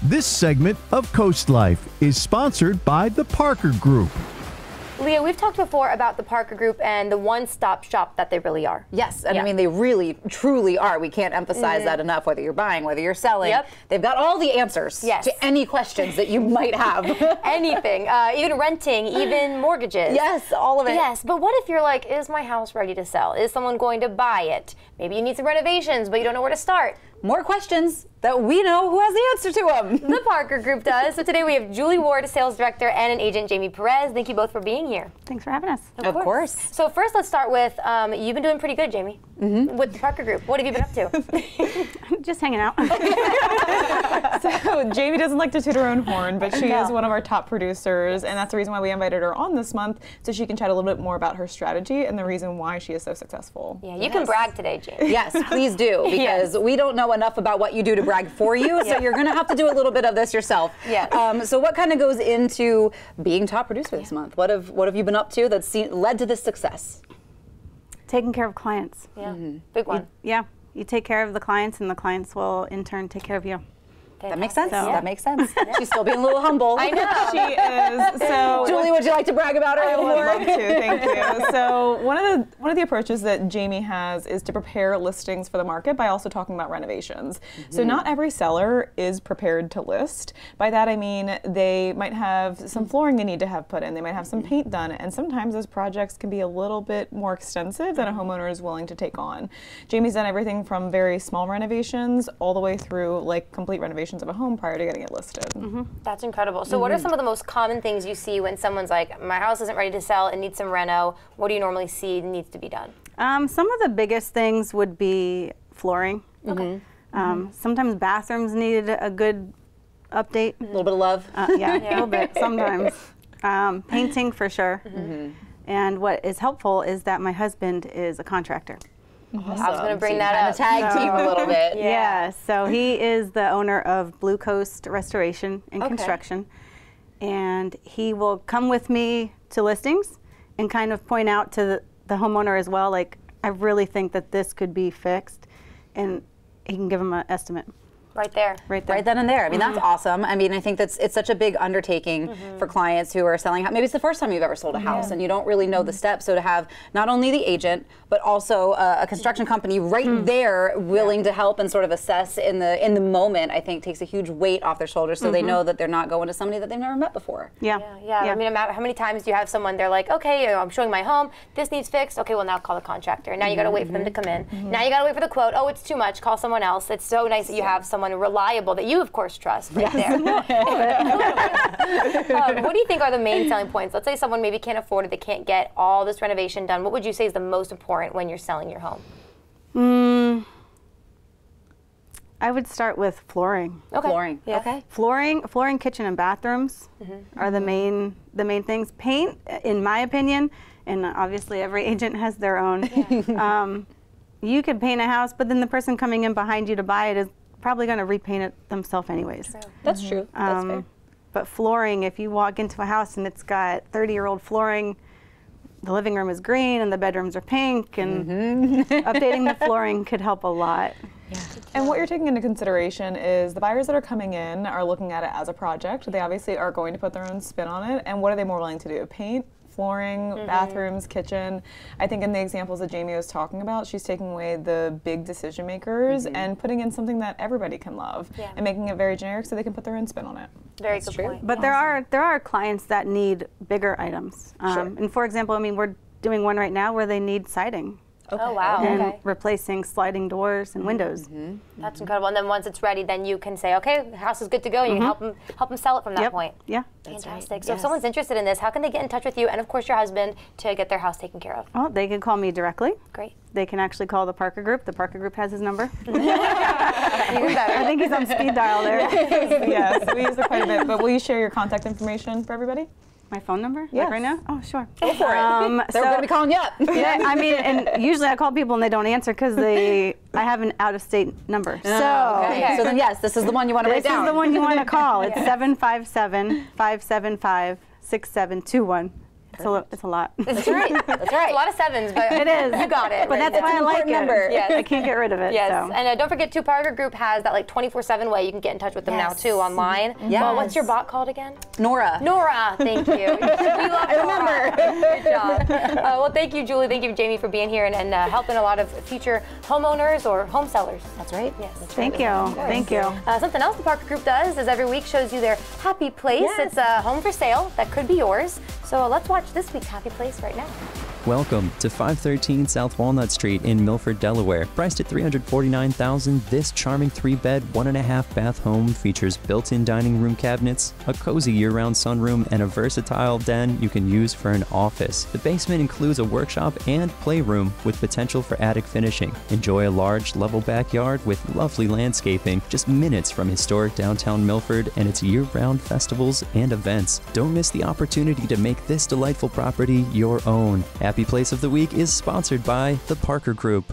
This segment of CoastLife is sponsored by the Parker Group. Leah, we've talked before about the Parker Group and the one-stop shop that they really are. Yes, and I mean, they really, truly are. We can't emphasize that enough, whether you're buying, whether you're selling. They've got all the answers to any questions that you might have. Anything, even renting, even mortgages. Yes, all of it. Yes, but what if you're like, is my house ready to sell? Is someone going to buy it? Maybe you need some renovations, but you don't know where to start. More questions that we know who has the answer to them. The Parker Group does. So today we have Julie Ward, sales director, and an agent, Jamie Perez. Thank you both for being here. Thanks for having us. Of course. So first, let's start with, you've been doing pretty good, Jamie, with the Parker Group. What have you been up to? Just hanging out. So Jamie doesn't like to toot her own horn, but she is one of our top producers, and that's the reason why we invited her on this month, so she can chat a little bit more about her strategy and the reason why she is so successful. Yeah, you can brag today, Jamie. Yes, please do, because we don't know enough about what you do to brag for you, so you're going to have to do a little bit of this yourself. So what kind of goes into being top producer this month? What have you been up to that's led to this success? Taking care of clients. Big one. You take care of the clients, and the clients will in turn take care of you. That makes sense. That makes sense. She's still being a little humble. I know. She is. So Julie, would you like to brag about her a little more? I would love to. Thank you. So one of the approaches that Jamie has is to prepare listings for the market by also talking about renovations. So not every seller is prepared to list. By that I mean they might have some flooring they need to have put in. They might have some paint done, and sometimes those projects can be a little bit more extensive than a homeowner is willing to take on. Jamie's done everything from very small renovations all the way through like complete renovations of a home prior to getting it listed. That's incredible. So what are some of the most common things you see when someone's like, my house isn't ready to sell and needs some reno? What do you normally see needs to be done? Some of the biggest things would be flooring. Sometimes bathrooms need a good update. A little bit of love. Yeah, a little bit sometimes. Painting for sure. And what is helpful is that my husband is a contractor. Awesome. I was going to bring that up. Tag team a little bit. Yeah, so he is the owner of Blue Coast Restoration and Construction, and he will come with me to listings and kind of point out to the homeowner as well, like, I really think that this could be fixed, and he can give him an estimate. Right there. Right there. Right then and there. I mean, that's awesome. I mean, I think it's such a big undertaking for clients who are selling. Maybe it's the first time you've ever sold a house and you don't really know the steps. So to have not only the agent, but also a construction company right there willing to help and sort of assess in the moment, I think takes a huge weight off their shoulders, so they know that they're not going to somebody that they've never met before. Yeah. I mean, how many times do you have someone, they're like, okay, I'm showing my home, this needs fixed. Okay, well, now call the contractor. Now you got to wait for them to come in. Now you got to wait for the quote. Oh, it's too much. Call someone else. It's so nice that you have someone reliable that you, of course, trust right there. What do you think are the main selling points? Let's say someone maybe can't afford it, they can't get all this renovation done. What would you say is the most important when you're selling your home? I would start with flooring. Okay. Flooring. Yeah. Okay. Flooring, kitchen, and bathrooms are the main things. Paint, in my opinion, and obviously every agent has their own. You could paint a house, but then the person coming in behind you to buy it is probably going to repaint it themselves anyways. True. That's true. That's fair. But flooring, if you walk into a house and it's got 30-year-old flooring, the living room is green and the bedrooms are pink, and updating the flooring could help a lot. And what you're taking into consideration is the buyers that are coming in are looking at it as a project. They obviously are going to put their own spin on it. And what are they more willing to do? Paint, flooring, bathrooms, kitchen. I think in the examples that Jamie was talking about, she's taking away the big decision makers and putting in something that everybody can love and making it very generic so they can put their own spin on it. Very good point. But there are clients that need bigger items. And for example, I mean, we're doing one right now where they need siding. Oh, wow. And replacing sliding doors and windows. That's incredible. And then once it's ready, then you can say, okay, the house is good to go. And you can help them sell it from that point. Yeah. Fantastic. So if someone's interested in this, how can they get in touch with you and, of course, your husband to get their house taken care of? Well, they can call me directly. Great. They can actually call the Parker Group. The Parker Group has his number. Even better. I think he's on speed dial there. Yes, we use it quite a bit. But will you share your contact information for everybody? My phone number? Yes. Like right now? Oh, sure. Go for it. They're going to be calling you up. Yeah, I mean, and usually I call people and they don't answer because I have an out-of-state number. So then, yes, this is the one you want to write down. This is the one you want to call. It's 757-575-6721. It's a lot. That's right. That's right. A lot of sevens, but It is. you got it. But that's why I like it. number. Yes. I can't get rid of it. Yes, So. and don't forget too, Parker Group has that like 24/7 way you can get in touch with them now Yes. too online. Yes. Well, what's your bot called again? Nora. Nora, thank you. We love I remember. Good job. Well, thank you, Julie. Thank you, Jamie, for being here and helping a lot of future homeowners or home sellers. That's right. Yes. Thank you. Thank you. Something else the Parker Group does is every week shows you their happy place. Yes. It's a home for sale that could be yours. So let's watch this week's happy place right now. Welcome to 513 South Walnut Street in Milford, Delaware. Priced at $349,000, this charming 3-bed, 1.5-bath home features built-in dining room cabinets, a cozy year-round sunroom, and a versatile den you can use for an office. The basement includes a workshop and playroom with potential for attic finishing. Enjoy a large, level backyard with lovely landscaping, just minutes from historic downtown Milford and its year-round festivals and events. Don't miss the opportunity to make this delightful property your own. Happy Place of the Week is sponsored by the Parker Group.